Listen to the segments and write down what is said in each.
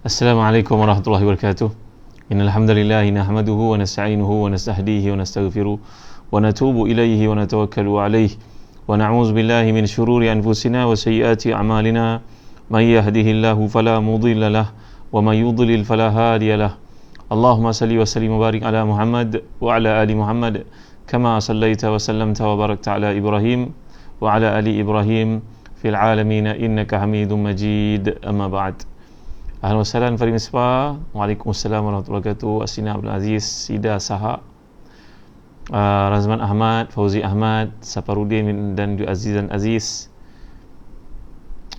Assalamualaikum warahmatullahi wabarakatuh. Innal hamdalillah nahmaduhu wa nasta'inuhu wa nastahdihi wa nastaghfiruh wa natubu ilayhi wa natawakkalu alayhi wa na'udzu billahi min shururi anfusina wa sayyiati a'malina. May yahdihillahu fala mudilla lahu wa may yudlil fala hadiya lahu. Allahumma salli wa sallim wa barik ala Muhammad wa ala ali Muhammad kama sallaita wa sallamta wa barakta ala Ibrahim wa ala ali Ibrahim fil alamin innaka Hamidum Majid. Amma ba'd. Ahlan wa sahlan Farid Misbah. Waalaikumsalam warahmatullahi wabarakatuh. Asina Abdul Aziz, Sida Saha, Razman Ahmad, Fauzi Ahmad, Saparudin dan Aziz dan Aziz,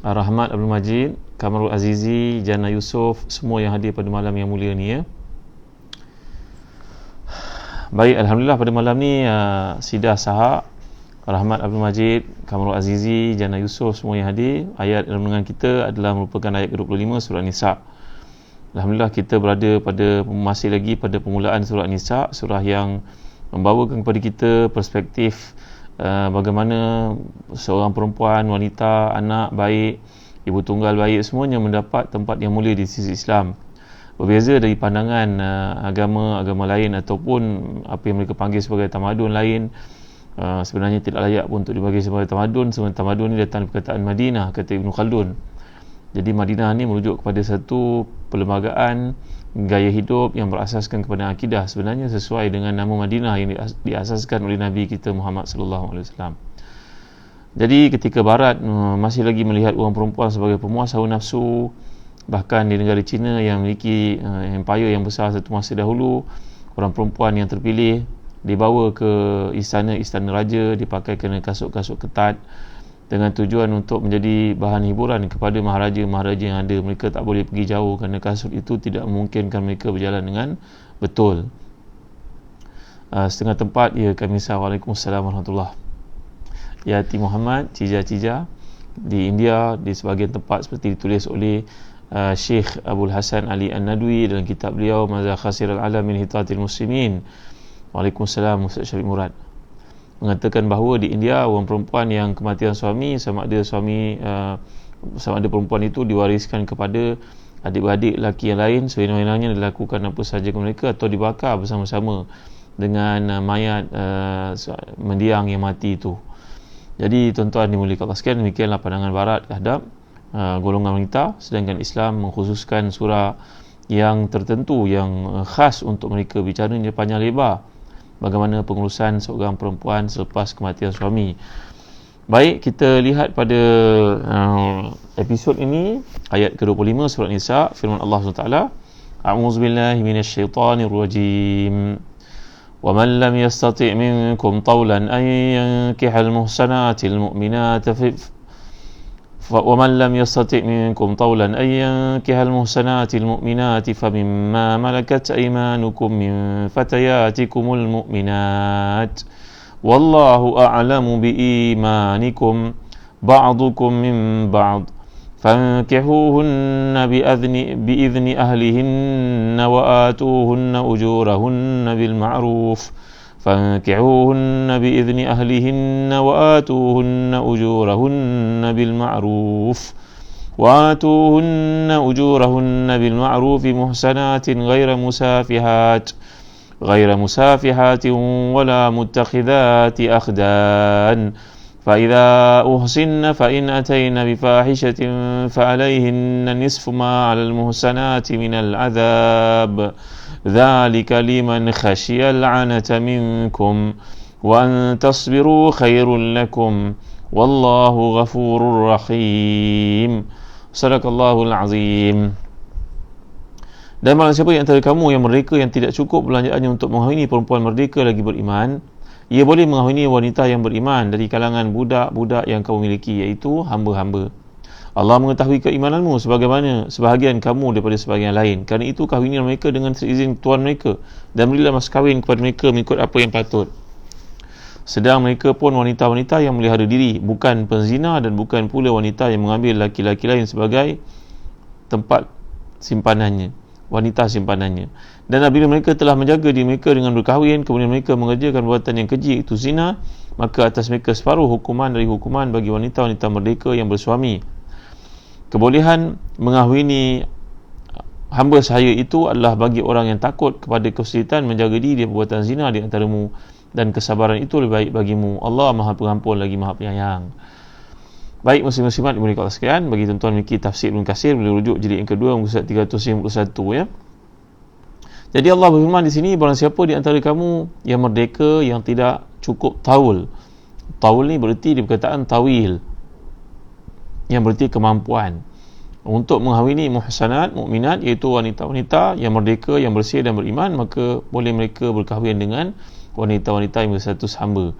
Rahmat Abdul Majid, Kamarul Azizi, Jana Yusof, semua yang hadir pada malam yang mulia ni ya. Baik, alhamdulillah pada malam ni Sida Saha, Rahmat Abdul Majid, Kamarul Azizi, Jana Yusof, semua yang hadir. Ayat dalam renungan kita adalah merupakan ayat ke-25 surah Nisa. Alhamdulillah kita berada masih lagi pada permulaan surah Nisa, surah yang membawakan kepada kita perspektif bagaimana seorang perempuan, wanita, anak baik, ibu tunggal baik, semuanya mendapat tempat yang mulia di sisi Islam. Berbeza dari pandangan agama lain ataupun apa yang mereka panggil sebagai tamadun lain. Sebenarnya tidak layak pun untuk dibagi sebagai tamadun. Sebenarnya tamadun ini datang dari perkataan Madinah, kata Ibn Khaldun. Jadi Madinah ini merujuk kepada satu perlembagaan gaya hidup yang berasaskan kepada akidah, sebenarnya sesuai dengan nama Madinah yang diasaskan oleh Nabi kita Muhammad sallallahu alaihi wasallam. Jadi ketika Barat masih lagi melihat orang perempuan sebagai pemuas hawa nafsu, bahkan di negara China yang memiliki empire yang besar satu masa dahulu, orang perempuan yang terpilih dibawa ke istana raja, dipakai kena kasut-kasut ketat dengan tujuan untuk menjadi bahan hiburan kepada maharaja-maharaja yang ada. Mereka tak boleh pergi jauh kerana kasut itu tidak memungkinkan mereka berjalan dengan betul. Setengah tempat ya kami Waalaikumsalam warahmatullahi. Yati Muhammad, Cija di India, di sebahagian tempat seperti ditulis oleh Syekh Abdul Hasan Ali An-Nadwi dalam kitab beliau Maza Khasir al-Alam min Hitatil Muslimin. Waalaikumsalam Ustaz Syarif Murad, mengatakan bahawa di India orang perempuan yang kematian suami, sama ada perempuan itu diwariskan kepada adik-beradik lelaki yang lain, sewenang-wenangnya dilakukan apa sahaja ke mereka atau dibakar bersama-sama dengan mayat mendiang yang mati itu. Jadi tuan-tuan dimuliakan Allah sekalian, demikianlah pandangan Barat terhadap golongan wanita, sedangkan Islam mengkhususkan surah yang tertentu yang khas untuk mereka, bicaranya panjang lebar bagaimana pengurusan seorang perempuan selepas kematian suami. Baik, kita lihat pada episod ini ayat ke-25 surah Nisa, firman Allah SWT, A'udzubillahi minasyaitanirrajim. Wa man lam yastati' minkum tawlan an yankihal muhsanatil mu'minati ومن لم يستطع منكم طولا أن ينكح المحسنات المؤمنات فمما ملكت أيمانكم من فتياتكم المؤمنات والله أعلم بإيمانكم بعضكم من بعض فانكحوهن بإذن أهلهن وآتوهن أجورهن بالمعروف فانكحوهن بإذن أهلهن وآتوهن أجورهن بالمعروف محسنات غير مسافحات ولا متخذات أخدان فإذا أحصن فإن أتين بفاحشة فعليهن نصف ما على المحسنات من العذاب ذلك لمن خشي العنة منكم وأن تصبروا خير لكم والله غفور رحيم. صدق Allahul Azim. Dan malah siapa yang antara kamu yang merdeka yang tidak cukup belanjaannya untuk mengahwini perempuan merdeka lagi beriman, ia boleh mengahwini wanita yang beriman dari kalangan budak-budak yang kamu miliki, iaitu hamba-hamba. Allah mengetahui keimananmu sebagaimana sebahagian kamu daripada sebahagian lain. Kerana itu kahwinilah mereka dengan seizin tuan mereka dan berilah mas kahwin kepada mereka mengikut apa yang patut. Sedang mereka pun wanita-wanita yang melihara diri, bukan penzina dan bukan pula wanita yang mengambil laki-laki lain sebagai tempat simpanannya, wanita simpanannya. Dan apabila mereka telah menjaga diri mereka dengan berkahwin, kemudian mereka mengerjakan perbuatan yang keji, itu zina, maka atas mereka separuh hukuman dari hukuman bagi wanita-wanita merdeka yang bersuami. Kebolehan mengahwini hamba sahaya itu adalah bagi orang yang takut kepada kesulitan menjaga diri dari perbuatan zina di antaramu, dan kesabaran itu lebih baik bagimu. Allah Maha Pengampun lagi Maha Penyayang. Baik muslim-muslimat dimuliakan Allah sekalian, bagi tuan-tuan memiliki tafsir Ibn Katsir boleh rujuk jilid yang kedua muka surat 351 ya. Jadi Allah berfirman di sini, barang siapa di antara kamu yang merdeka yang tidak cukup taul. Taul ni bererti di perkataan tawil, yang bererti kemampuan untuk menghawini muhsanat mukminat, iaitu wanita-wanita yang merdeka, yang bersih dan beriman, maka boleh mereka berkahwin dengan wanita-wanita yang berstatus hamba.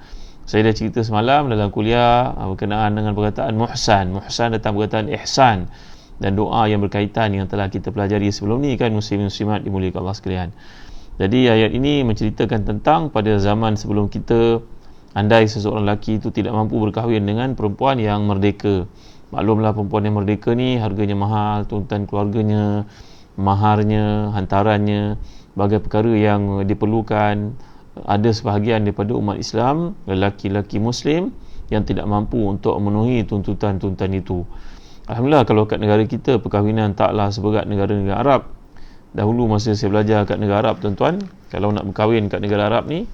Saya dah cerita semalam dalam kuliah berkenaan dengan perkataan muhsan. Muhsan datang perkataan ihsan, dan doa yang berkaitan yang telah kita pelajari sebelum ni kan, muslim-muslimat dimuliakan Allah sekalian. Jadi ayat ini menceritakan tentang pada zaman sebelum kita, andai seseorang lelaki itu tidak mampu berkahwin dengan perempuan yang merdeka. Maklumlah perempuan yang merdeka ni harganya mahal, tuntutan keluarganya, maharnya, hantarannya, bagai perkara yang diperlukan. Ada sebahagian daripada umat Islam, lelaki-lelaki Muslim yang tidak mampu untuk memenuhi tuntutan-tuntutan itu. Alhamdulillah kalau kat negara kita perkahwinan taklah seberat negara-negara Arab. Dahulu masa saya belajar kat negara Arab, tuan-tuan, kalau nak berkahwin kat negara Arab ni,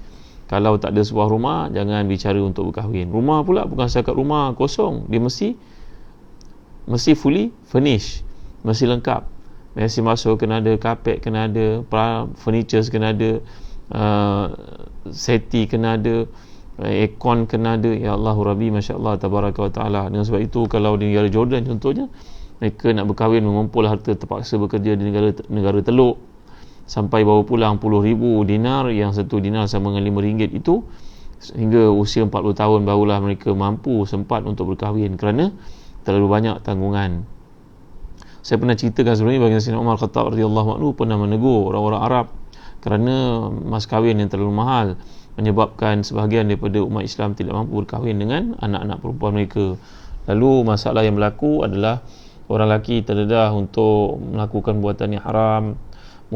kalau tak ada sebuah rumah, jangan bicara untuk berkahwin. Rumah pula bukan setakat rumah kosong, dia mesti fully furnished, mesti lengkap. Mesti masuk kena ada carpet, kena ada furnitures, kena ada seti, kena ada aircon, kena ada. Ya Allah Rabbi, Masya Allah, Tabaraka wa Ta'ala. Dengan sebab itu kalau di negara Jordan contohnya, mereka nak berkahwin mengumpul harta, terpaksa bekerja di negara Teluk sampai bawa pulang puluh ribu dinar, yang satu dinar sama dengan RM5 itu, hingga usia 40 tahun barulah mereka mampu sempat untuk berkahwin kerana terlalu banyak tanggungan. Saya pernah ceritakan sebelum ini baginda Sayyidina Umar Khattab radhiyallahu anhu pernah menegur orang-orang Arab kerana mas kahwin yang terlalu mahal, menyebabkan sebahagian daripada umat Islam tidak mampu berkahwin dengan anak-anak perempuan mereka. Lalu masalah yang berlaku adalah orang lelaki terdedah untuk melakukan perbuatan yang haram.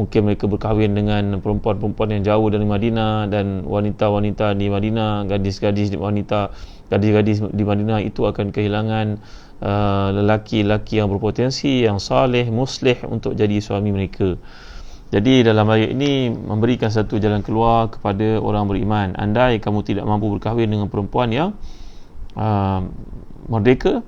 Mungkin mereka berkahwin dengan perempuan-perempuan yang jauh dari Madinah, dan wanita-wanita di Madinah, gadis-gadis di Madinah itu akan kehilangan lelaki-lelaki yang berpotensi, yang saleh, muslih untuk jadi suami mereka. Jadi dalam ayat ini memberikan satu jalan keluar kepada orang beriman. Andai kamu tidak mampu berkahwin dengan perempuan yang merdeka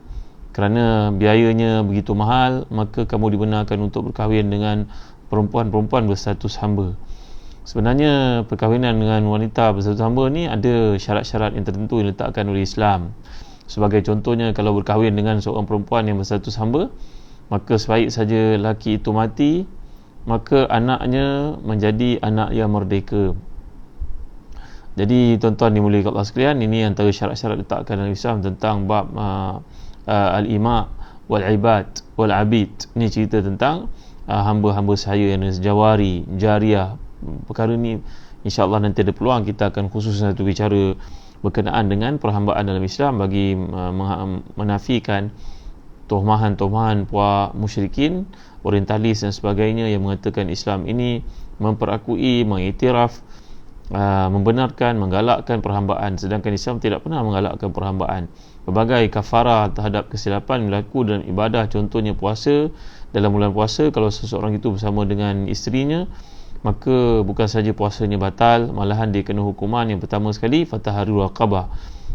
kerana biayanya begitu mahal, maka kamu dibenarkan untuk berkahwin dengan perempuan-perempuan berstatus hamba. Sebenarnya perkahwinan dengan wanita berstatus hamba ni ada syarat-syarat yang tertentu yang diletakkan oleh Islam. Sebagai contohnya, kalau berkahwin dengan seorang perempuan yang berstatus hamba, maka sebaik saja lelaki itu mati, maka anaknya menjadi anak yang merdeka. Jadi tuan-tuan dimuliakan Allah sekalian, ini antara syarat-syarat diletakkan dalam Islam tentang bab al-ima wal ibad wal abid. Ini cerita tentang hamba-hamba sahaya yang jawari, jariah. Perkara ni insya-Allah nanti ada peluang kita akan khusus satu bicara berkenaan dengan perhambaan dalam Islam bagi menafikan tohmahan-tohmahan puak musyrikin, orientalis dan sebagainya yang mengatakan Islam ini memperakui, mengiktiraf, membenarkan, menggalakkan perhambaan, sedangkan Islam tidak pernah menggalakkan perhambaan. Berbagai kafarah terhadap kesilapan berlaku dalam ibadah, contohnya puasa. Dalam bulan puasa, kalau seseorang itu bersama dengan isterinya, maka bukan saja puasanya batal, malahan dia kena hukuman yang pertama sekali, fatahriru raqabah,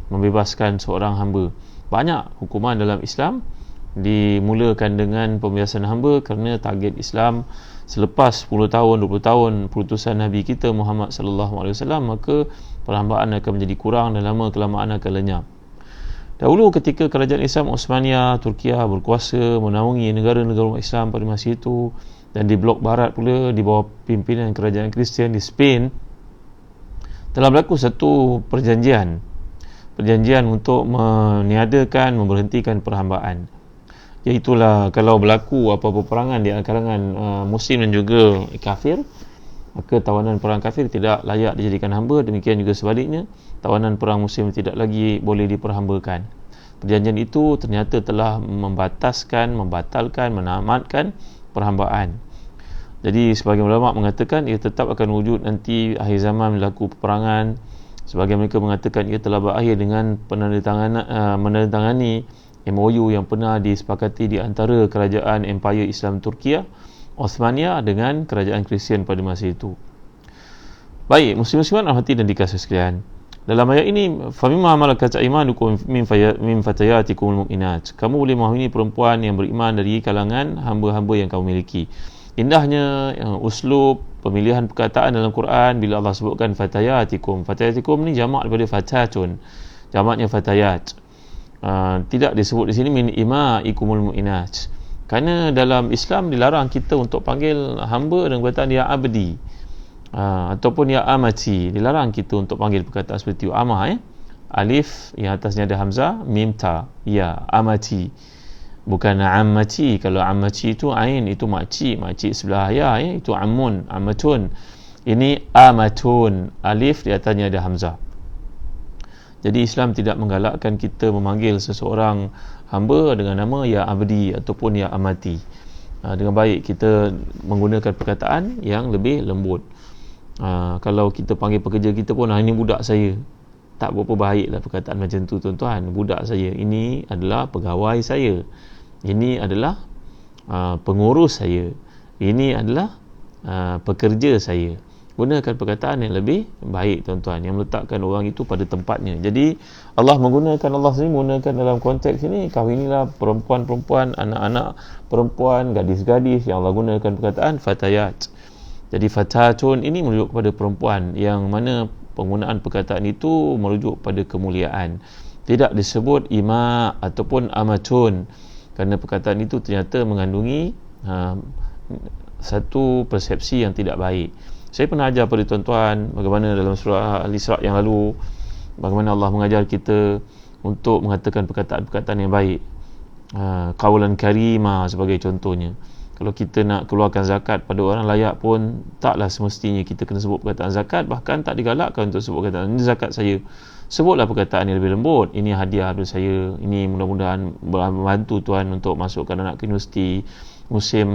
membebaskan seorang hamba. Banyak hukuman dalam Islam dimulakan dengan pembebasan hamba, kerana target Islam selepas 10 tahun 20 tahun perutusan Nabi kita Muhammad sallallahu alaihi wasallam, maka perhambaan akan menjadi kurang dan lama kelamaan akan lenyap. Dahulu ketika kerajaan Islam Osmaniyah Turkiya berkuasa menaungi negara-negara Islam pada masa itu, dan di blok barat pula di bawah pimpinan kerajaan Kristian di Spain, telah berlaku satu perjanjian untuk meniadakan, memberhentikan perhambaan. Iaitulah kalau berlaku apa-apa peperangan di kalangan Muslim dan juga kafir, maka tawanan perang kafir tidak layak dijadikan hamba. Demikian juga sebaliknya, tawanan perang Muslim tidak lagi boleh diperhambakan. Perjanjian itu ternyata telah membatalkan, menamatkan perhambaan. Jadi sebagian ulama mengatakan ia tetap akan wujud nanti akhir zaman berlaku peperangan. Sebagian mereka mengatakan ia telah berakhir dengan menandatangani MOU yang pernah disepakati di antara kerajaan Empire Islam Turkiya Osmaniyah dengan kerajaan Kristian pada masa itu. Baik, muslim-muslimat rahmati dan dikasihi sekalian. Dalam ayat ini, famimma malakat aymanukum min fatayatikumul mu'minat. Kamu boleh memahami perempuan yang beriman dari kalangan hamba-hamba yang kamu miliki. Indahnya uslub pemilihan perkataan dalam Quran bila Allah sebutkan fatayatikum. Fatayatikum ni jamak daripada fatatun. Jamaknya fatayat. Tidak disebut di sini min ima'ikumul mu'minat. Kerana dalam Islam dilarang kita untuk panggil hamba dengan perkataan ya abdi. Ataupun ya amati, dilarang kita untuk panggil perkataan seperti itu. Amah alif yang atasnya ada hamzah, mim ta, ya amati, bukan ammati. Kalau ammati itu ain, itu makcik sebelah ya, itu ammun, ammatun. Ini amatun, alif di atasnya ada hamzah. Jadi Islam tidak menggalakkan kita memanggil seseorang hamba dengan nama ya abdi ataupun ya amati. Dengan baik kita menggunakan perkataan yang lebih lembut. Kalau kita panggil pekerja kita pun, ini budak saya, tak berapa baiklah perkataan macam tu tuan-tuan. Budak saya, ini adalah pegawai saya, ini adalah pengurus saya, ini adalah pekerja saya. Gunakan perkataan yang lebih baik tuan-tuan, yang meletakkan orang itu pada tempatnya. Jadi Allah sendiri menggunakan dalam konteks ini, kahwinilah perempuan-perempuan, anak-anak perempuan, gadis-gadis, yang Allah gunakan perkataan fatayat. Jadi fatatun ini merujuk kepada perempuan, yang mana penggunaan perkataan itu merujuk pada kemuliaan. Tidak disebut ima ataupun amatun, kerana perkataan itu ternyata mengandungi satu persepsi yang tidak baik. Saya pernah ajar pada tuan-tuan bagaimana dalam surah Al-Isra yang lalu, bagaimana Allah mengajar kita untuk mengatakan perkataan-perkataan yang baik. Qaulan karima sebagai contohnya. Kalau kita nak keluarkan zakat pada orang layak pun, taklah semestinya kita kena sebut perkataan zakat. Bahkan tak digalakkan untuk sebut perkataan ini zakat saya. Sebutlah perkataan yang lebih lembut. Ini hadiah dari saya. Ini mudah-mudahan membantu tuan untuk masukkan anak ke universiti. Musim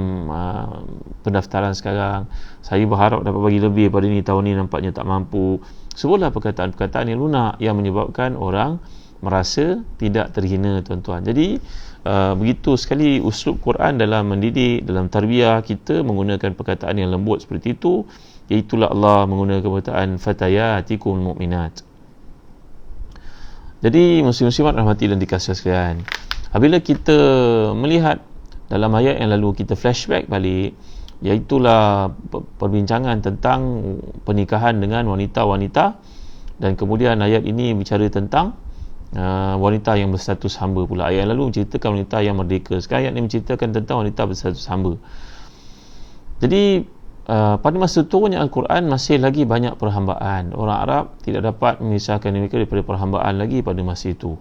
pendaftaran sekarang, saya berharap dapat bagi lebih pada ini, tahun ini nampaknya tak mampu. Sebutlah perkataan-perkataan yang lunak, yang menyebabkan orang merasa tidak terhina tuan-tuan. Jadi begitu sekali uslub Quran dalam mendidik, dalam tarbiyah kita menggunakan perkataan yang lembut seperti itu. Iaitulah Allah menggunakan perkataan fatayatikum mu'minat. Jadi muslim-muslimat rahmati dan dikasihi sekalian, apabila kita melihat dalam ayat yang lalu, kita flashback balik, iaitulah perbincangan tentang pernikahan dengan wanita-wanita, dan kemudian ayat ini bicara tentang wanita yang berstatus hamba pula. Ayat yang lalu menceritakan wanita yang merdeka, sekarang ayat ini menceritakan tentang wanita berstatus hamba. Jadi pada masa turunnya Al-Quran masih lagi banyak perhambaan. Orang Arab tidak dapat memisahkan mereka daripada perhambaan lagi pada masa itu.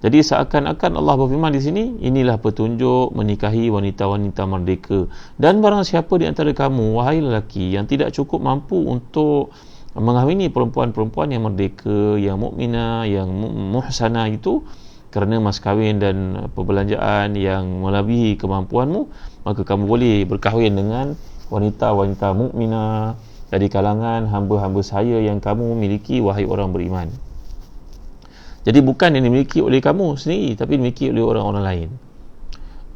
Jadi seakan-akan Allah berfirman di sini, inilah petunjuk menikahi wanita-wanita merdeka. Dan barang siapa di antara kamu, wahai lelaki, yang tidak cukup mampu untuk mengahwini perempuan-perempuan yang merdeka, yang mukminah, yang muhsanah itu, kerana mas kahwin dan perbelanjaan yang melebihi kemampuanmu, maka kamu boleh berkahwin dengan wanita-wanita mukminah dari kalangan hamba-hamba saya yang kamu miliki, wahai orang beriman. Jadi bukan yang dimiliki oleh kamu sendiri, tapi dimiliki oleh orang-orang lain.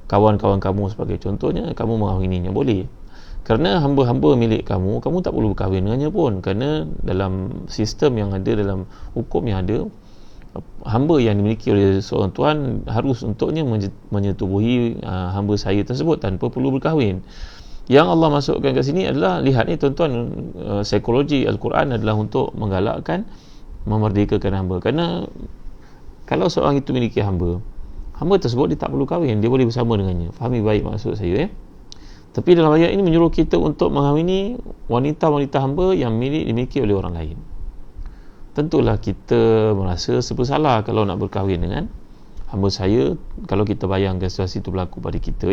Kawan-kawan kamu sebagai contohnya, kamu mengahwininya boleh. Kerana hamba-hamba milik kamu, kamu tak perlu berkahwin dengannya pun. Kerana dalam sistem yang ada, dalam hukum yang ada, hamba yang dimiliki oleh seorang tuan harus untuknya menyetubuhi hamba saya tersebut tanpa perlu berkahwin. Yang Allah masukkan kat sini adalah, lihat ni tuan-tuan, psikologi Al-Quran adalah untuk menggalakkan memerdekakan hamba. Kerana kalau seorang itu memiliki hamba tersebut dia tak perlu kahwin, dia boleh bersama dengannya. Fahami baik maksud saya Tapi dalam ayat ini menyuruh kita untuk mengahwini wanita-wanita hamba yang dimiliki oleh orang lain. Tentulah kita merasa bersalah kalau nak berkahwin dengan hamba saya, kalau kita bayangkan situasi itu berlaku pada kita,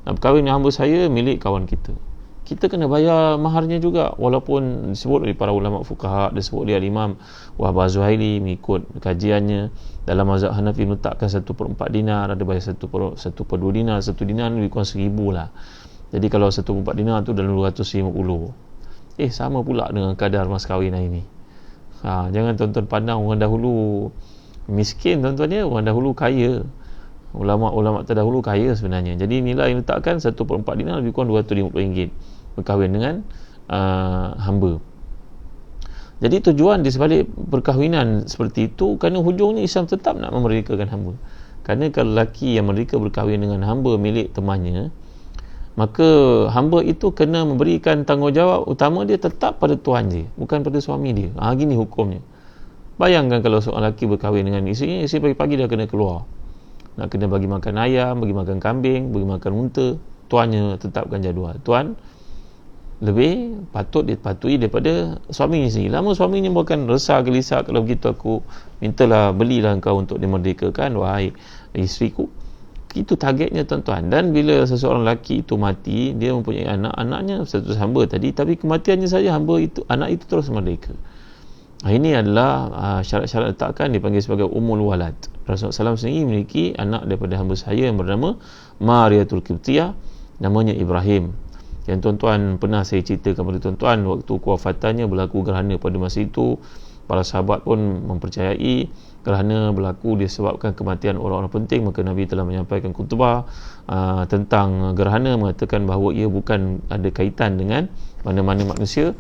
nak berkahwin dengan hamba saya milik kawan kita, kita kena bayar maharnya juga. Walaupun disebut oleh para ulama fuqaha, disebut oleh Imam Wahbah Zuhaili mengikut kajiannya, dalam mazhab Hanafi meletakkan 1/4 dinar, ada bayar 1/2 dinar. 1 dinar lebih kurang 1,000 lah. Jadi kalau 1/4 dinar tu dalam 250. Sama pula dengan kadar mas kahwin ini. Jangan tuan-tuan pandang orang dahulu miskin, tuan-tuan, orang dahulu kaya. ulama-ulama terdahulu kaya sebenarnya. Jadi nilai yang letakkan 1/4 dinar lebih kurang RM250 berkahwin dengan hamba. Jadi tujuan di sebalik perkahwinan seperti itu, kerana hujungnya Islam tetap nak memerdekakan hamba. Kerana kalau lelaki yang merdeka berkahwin dengan hamba milik temannya, maka hamba itu kena memberikan tanggungjawab utama dia tetap pada tuan dia, bukan pada suami dia. Gini hukumnya. Bayangkan kalau seorang lelaki berkahwin dengan isteri pagi-pagi dia kena keluar, nak kena bagi makan ayam, bagi makan kambing, bagi makan unta. Tuannya tetapkan jadual. Tuan lebih dipatuhi daripada suaminya sendiri. Lama suaminya bukan resah gelisah, kalau begitu aku mintalah, belilah engkau untuk dimerdekakan wahai isteriku. Itu targetnya tuan-tuan. Dan bila seseorang lelaki itu mati, dia mempunyai anak-anaknya status hamba tadi, tapi kematiannya saja anak itu terus merdeka. Ini adalah syarat-syarat letakkan, dipanggil sebagai umul walad. Rasulullah SAW sendiri memiliki anak daripada hamba saya yang bernama Mariatul Qibtiyah, namanya Ibrahim. Yang tuan-tuan pernah saya ceritakan kepada tuan-tuan, waktu kewafatannya berlaku gerhana pada masa itu. Para sahabat pun mempercayai gerhana berlaku disebabkan kematian orang-orang penting, maka Nabi telah menyampaikan khutbah tentang gerhana, mengatakan bahawa ia bukan ada kaitan dengan mana-mana manusia.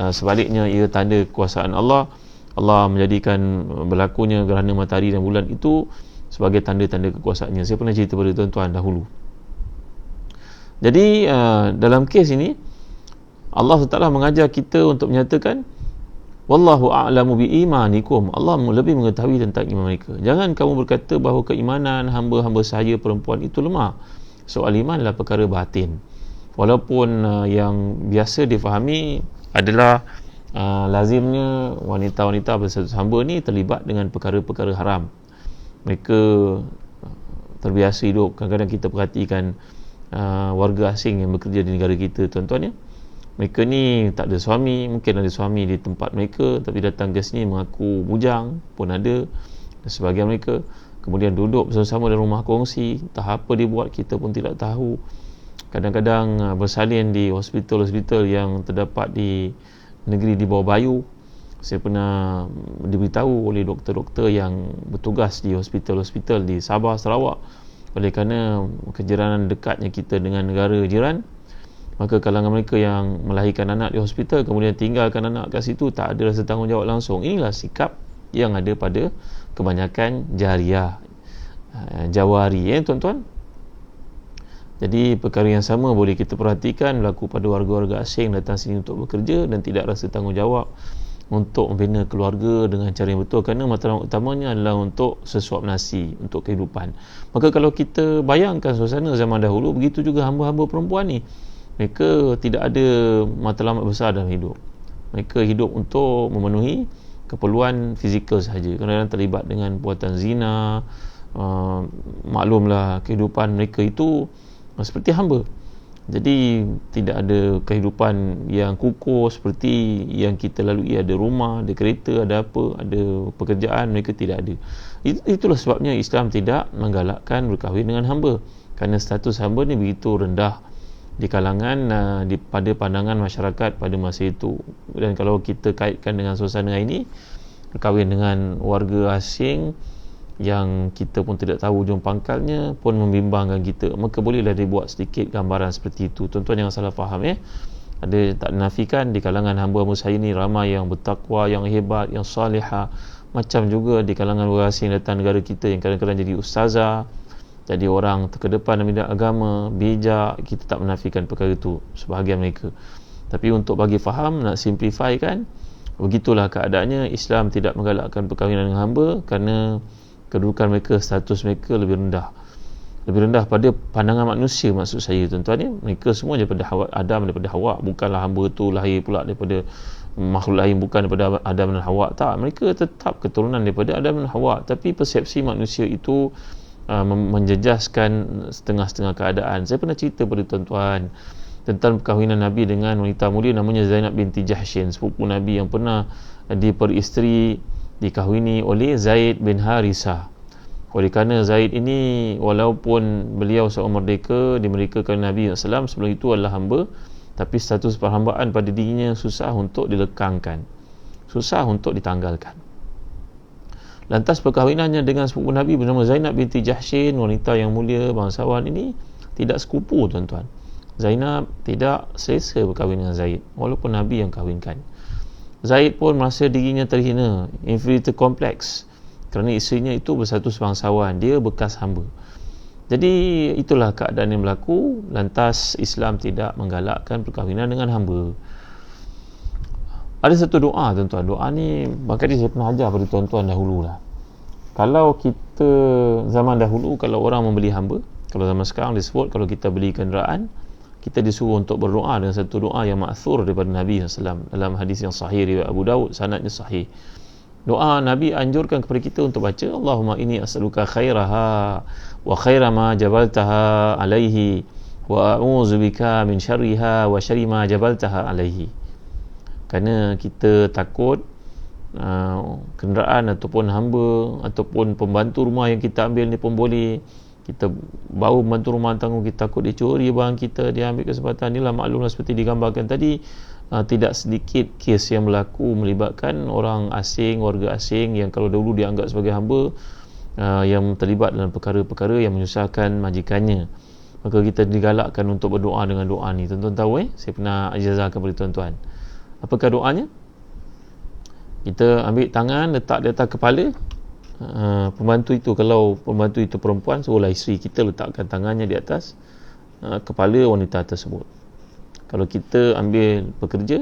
Sebaliknya ia tanda kekuasaan Allah. Allah menjadikan berlakunya gerhana matahari dan bulan itu sebagai tanda-tanda kekuasaannya. Saya pernah cerita pada tuan-tuan dahulu. Jadi dalam kes ini Allah SWT mengajar kita untuk menyatakan wallahu a'lamu bi imanikum. Allah lebih mengetahui tentang iman mereka. Jangan kamu berkata bahawa keimanan hamba-hamba saya perempuan itu lemah. Soal iman adalah perkara batin. Walaupun yang biasa difahami adalah lazimnya wanita-wanita berstatus hamba ni terlibat dengan perkara-perkara haram. Mereka terbiasa hidup. Kadang-kadang kita perhatikan warga asing yang bekerja di negara kita, tuan-tuan ya, mereka ni tak ada suami, mungkin ada suami di tempat mereka, tapi datang ke sini mengaku bujang pun ada, dan sebahagian mereka kemudian duduk bersama-sama dalam rumah kongsi, entah apa dia buat kita pun tidak tahu. Kadang-kadang bersalin di hospital-hospital yang terdapat di negeri di bawah Bayu. Saya pernah diberitahu oleh doktor-doktor yang bertugas di hospital-hospital di Sabah, Sarawak, oleh kerana kejiranan dekatnya kita dengan negara jiran, maka kalangan mereka yang melahirkan anak di hospital kemudian tinggalkan anak kat situ, tak ada rasa tanggungjawab langsung. Inilah sikap yang ada pada kebanyakan jariah, jawari, tuan-tuan. Jadi perkara yang sama boleh kita perhatikan berlaku pada warga-warga asing datang sini untuk bekerja dan tidak rasa tanggungjawab untuk membina keluarga dengan cara yang betul, kerana matlamat utamanya adalah untuk sesuap nasi, untuk kehidupan. Maka kalau kita bayangkan suasana zaman dahulu, begitu juga hamba-hamba perempuan ni, mereka tidak ada matlamat besar dalam hidup. Mereka hidup untuk memenuhi keperluan fizikal sahaja. Kadang-kadang terlibat dengan perbuatan zina. Maklumlah kehidupan mereka itu seperti hamba. Jadi tidak ada kehidupan yang kukuh seperti yang kita lalui. Ada rumah, ada kereta, ada apa, ada pekerjaan. Mereka tidak ada. Itulah sebabnya Islam tidak menggalakkan berkahwin dengan hamba, kerana status hamba ni begitu rendah di kalangan pada pandangan masyarakat pada masa itu. Dan kalau kita kaitkan dengan suasana ini, berkahwin dengan warga asing yang kita pun tidak tahu ujung pangkalnya pun membimbangkan kita, maka bolehlah dibuat sedikit gambaran seperti itu. Tuan-tuan jangan salah faham ya. Ada tak nafikan di kalangan hamba-hamba saya ni ramai yang bertakwa, yang hebat, yang salihah. Macam juga di kalangan orang asing datang negara kita yang kadang-kadang jadi ustazah, jadi orang terkedepan dalam bidang agama, bijak. Kita tak menafikan perkara itu, sebahagian mereka. Tapi untuk bagi faham, nak simplify kan, begitulah keadaannya. Islam tidak menggalakkan perkahwinan dengan hamba kerana kedudukan mereka, status mereka lebih rendah pada pandangan manusia. Maksud saya tuan-tuan ya, mereka semua daripada Adam daripada Hawa. Bukanlah hamba tu lahir pula daripada makhluk lain, bukan daripada Adam dan Hawa, tak. Mereka tetap keturunan daripada Adam dan Hawa, tapi persepsi manusia itu menjejaskan setengah-setengah keadaan. Saya pernah cerita pada tuan-tuan tentang perkahwinan Nabi dengan wanita mulia namanya Zainab binti Jahshin, sepupu Nabi yang pernah diperisteri, dikahwini oleh Zaid bin Harisah. Oleh kerana Zaid ini walaupun beliau seorang merdeka, dimerdekakan Nabi SAW, sebelum itu adalah hamba, tapi status perhambaan pada dirinya susah untuk dilekangkan, susah untuk ditanggalkan. Lantas perkahwinannya dengan sepupu Nabi bernama Zainab binti Jahshin, wanita yang mulia, bangsawan ini tidak sekupu, tuan-tuan. Zainab tidak selesa berkahwin dengan Zaid, walaupun Nabi yang kahwinkan. Zaid pun merasa dirinya terhina, inferiority complex, kerana isterinya itu bersatu sebangsawan, dia bekas hamba. Jadi itulah keadaan yang berlaku. Lantas Islam tidak menggalakkan perkahwinan dengan hamba. Ada satu doa, tuan-tuan. Doa ni barangkali saya pernah ajar pada tuan-tuan dahulu lah. Kalau kita zaman dahulu, kalau orang membeli hamba, kalau zaman sekarang disebut kalau kita beli kenderaan, kita disuruh untuk berdoa dengan satu doa yang ma'thur daripada Nabi SAW dalam hadis yang sahih riwayat Abu Daud, sanadnya sahih. Doa Nabi anjurkan kepada kita untuk baca, Allahumma inni as'aluka khairaha wa khaira ma jabaltaha alaihi wa a'udzubika min syarriha wa syarri ma jabaltaha alaihi. Kerana kita takut kenderaan ataupun hamba ataupun pembantu rumah yang kita ambil ni pun boleh, kita bawa pembantu rumah tangga, kita takut dia curi barang kita, dia ambil kesempatan. Inilah maklumlah seperti digambarkan tadi, tidak sedikit kes yang berlaku melibatkan orang asing, warga asing yang kalau dahulu dianggap sebagai hamba, yang terlibat dalam perkara-perkara yang menyusahkan majikannya. Maka kita digalakkan untuk berdoa dengan doa ni. Tuan-tuan tahu saya pernah ajazahkan kepada tuan-tuan. Apakah doanya? Kita ambil tangan, letak di atas kepala pembantu itu. Kalau pembantu itu perempuan, suruhlah isteri kita letakkan tangannya di atas kepala wanita tersebut. Kalau kita ambil pekerja,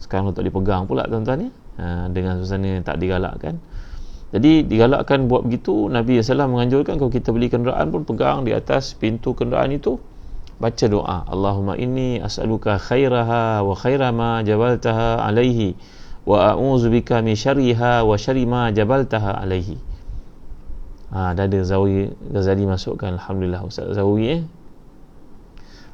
sekarang tak dipegang pula, tuan-tuan, dengan suasana yang tak digalakkan. Jadi digalakkan buat begitu. Nabi SAW menganjurkan kalau kita beli kenderaan pun pegang di atas pintu kenderaan itu, baca doa, Allahumma inni as'aluka khairaha wa khaira ma jabaltaha alaihi wa a'udzubika min syarriha wa syarri ma jabaltaha alaihi. Dah ada Zawi Ghazali masukkan, alhamdulillah Ustaz Zawi.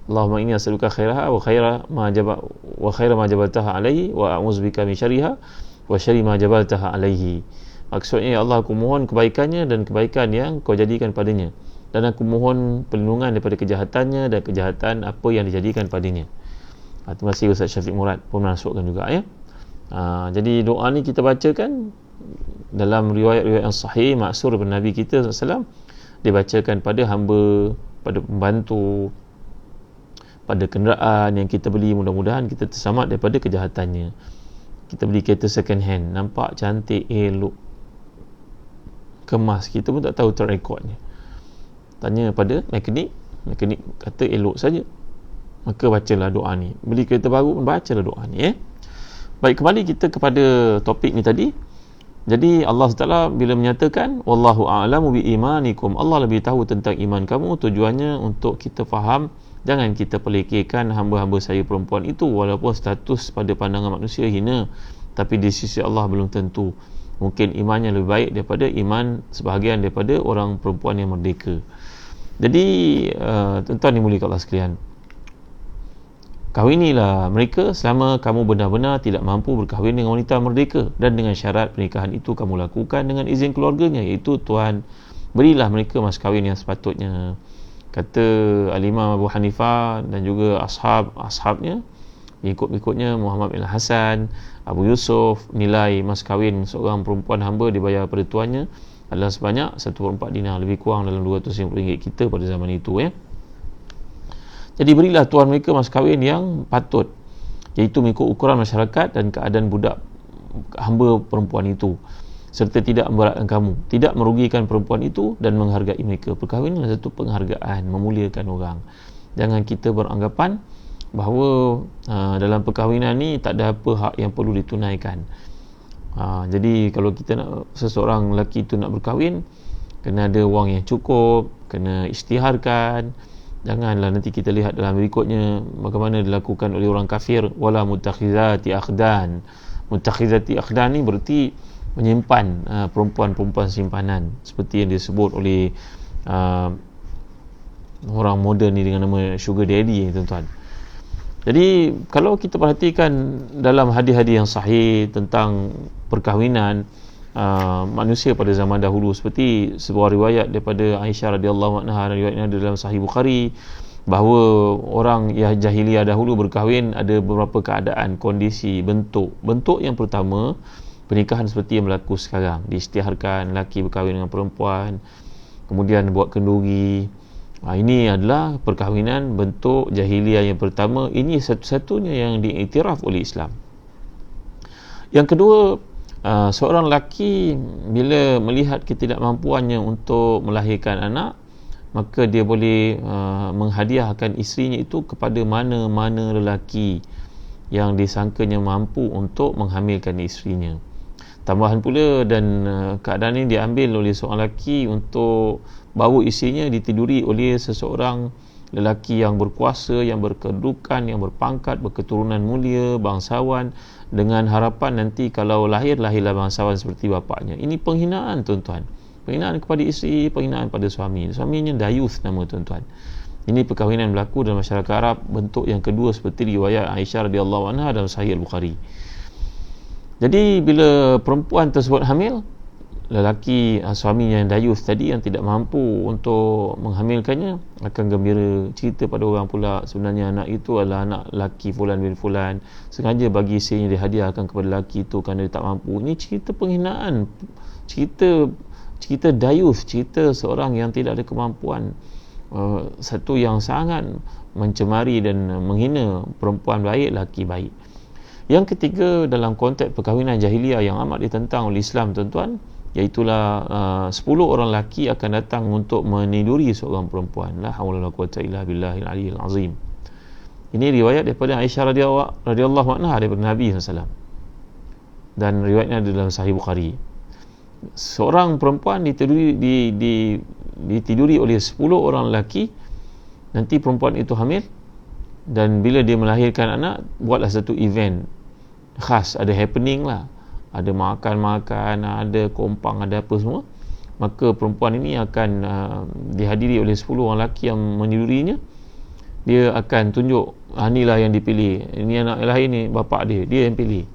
Allahumma inni as'aluka khairaha wa khaira ma jabaltaha alaihi wa a'udzubika min syarriha wa syarri ma jabaltaha alaihi. Maksudnya, ya Allah, aku mohon kebaikannya dan kebaikan yang kau jadikan padanya, dan aku mohon perlindungan daripada kejahatannya dan kejahatan apa yang dijadikan padanya. Terima kasih Ustaz Syafiq Murad pun masukkan juga ya. Jadi doa ni kita bacakan dalam riwayat-riwayat yang sahih maksur daripada Nabi kita SAW, dibacakan pada hamba, pada pembantu, pada kenderaan yang kita beli. Mudah-mudahan kita terselamat daripada kejahatannya. Kita beli kereta second hand, nampak cantik, elok, kemas, kita pun tak tahu track recordnya. Tanya pada mekanik kata elok saja, maka bacalah doa ni. Beli kereta baru pun bacalah doa ni. Baik, kembali kita kepada topik ni tadi. Jadi Allah SWT bila menyatakan wallahu a'lamu bi imanikum, Allah lebih tahu tentang iman kamu, tujuannya untuk kita faham, jangan kita pelekehkan hamba-hamba saya perempuan itu, walaupun status pada pandangan manusia hina, tapi di sisi Allah belum tentu. Mungkin imannya lebih baik daripada iman sebahagian daripada orang perempuan yang merdeka. Jadi tuan-tuan dimuliakan Allah sekalian, kahwinilah mereka selama kamu benar-benar tidak mampu berkahwin dengan wanita merdeka, dan dengan syarat pernikahan itu kamu lakukan dengan izin keluarganya, iaitu Tuhan berilah mereka mas kahwin yang sepatutnya. Kata Al-Imam Abu Hanifah dan juga ashabnya, ikut-ikutnya Muhammad bin Hasan, Abu Yusuf, nilai mas kahwin seorang perempuan hamba dibayar pada tuannya adalah sebanyak 1/4 dinar, lebih kurang dalam RM250 kita pada zaman itu Jadi berilah tuan mereka mas kahwin yang patut, iaitu mengikut ukuran masyarakat dan keadaan budak hamba perempuan itu, serta tidak memberatkan kamu, tidak merugikan perempuan itu, dan menghargai mereka. Perkahwinan adalah satu penghargaan, memuliakan orang. Jangan kita beranggapan bahawa dalam perkahwinan ni tak ada apa hak yang perlu ditunaikan. Jadi kalau kita nak seseorang lelaki tu nak berkahwin, kena ada wang yang cukup, kena isytiharkan. Janganlah nanti kita lihat dalam berikutnya bagaimana dilakukan oleh orang kafir, wala mutakhizati akhdan. Mutakhizati akhdan ni berarti menyimpan perempuan-perempuan simpanan, seperti yang disebut oleh orang moden ni dengan nama sugar daddy, tuan-tuan. Jadi kalau kita perhatikan dalam hadis-hadis yang sahih tentang perkahwinan manusia pada zaman dahulu, seperti sebuah riwayat daripada Aisyah radhiyallahu anha, riwayat ini ada dalam Sahih Bukhari, bahawa orang yang jahiliyah dahulu berkahwin ada beberapa keadaan, kondisi, bentuk. Bentuk yang pertama, pernikahan seperti yang berlaku sekarang, diisytiharkan lelaki berkahwin dengan perempuan, kemudian buat kenduri. Ini adalah perkahwinan bentuk jahiliah yang pertama. Ini satu-satunya yang diiktiraf oleh Islam. Yang kedua, seorang lelaki bila melihat ketidakmampuannya untuk melahirkan anak, maka dia boleh menghadiahkan isterinya itu kepada mana-mana lelaki yang disangkanya mampu untuk menghamilkan isterinya. Tambahan pula, dan keadaan ini diambil oleh seorang lelaki untuk bahawa isterinya ditiduri oleh seseorang lelaki yang berkuasa, yang berkedudukan, yang berpangkat, berketurunan mulia, bangsawan, dengan harapan nanti kalau lahirlah bangsawan seperti bapaknya. Ini penghinaan, tuan-tuan. Penghinaan kepada isteri, penghinaan pada suami. Suaminya dayuth nama, tuan-tuan. Ini perkahwinan berlaku dalam masyarakat Arab. Bentuk yang kedua seperti riwayat Aisyah radhiyallahu anha dalam Sahih Al-Bukhari. Jadi bila perempuan tersebut hamil, lelaki suaminya yang dayuth tadi, yang tidak mampu untuk menghamilkannya, akan gembira cerita pada orang pula, sebenarnya anak itu adalah anak lelaki fulan bin fulan, sengaja bagi isterinya dihadiahkan kepada lelaki itu kerana dia tak mampu. Ini cerita penghinaan, cerita dayuth, cerita seorang yang tidak ada kemampuan, satu yang sangat mencemari dan menghina perempuan baik, lelaki baik. Yang ketiga, dalam konteks perkahwinan jahiliah yang amat ditentang oleh Islam, tuan-tuan, iaitulah 10 orang lelaki akan datang untuk meniduri seorang perempuan. La haula wala quwwata illa billahil aliyyil azim. Ini riwayat daripada Aisyah radhiyallahu anha daripada Nabi SAW, dan riwayatnya dalam Sahih Bukhari. Seorang perempuan ditiduri oleh 10 orang lelaki. Nanti perempuan itu hamil, dan bila dia melahirkan anak, buatlah satu event khas, ada happening lah, ada makan-makan, ada kompang, ada apa semua. Maka perempuan ini akan dihadiri oleh 10 orang lelaki yang menidurinya. Dia akan tunjuk, inilah yang dipilih, ini anak lahir ni, bapak dia yang pilih.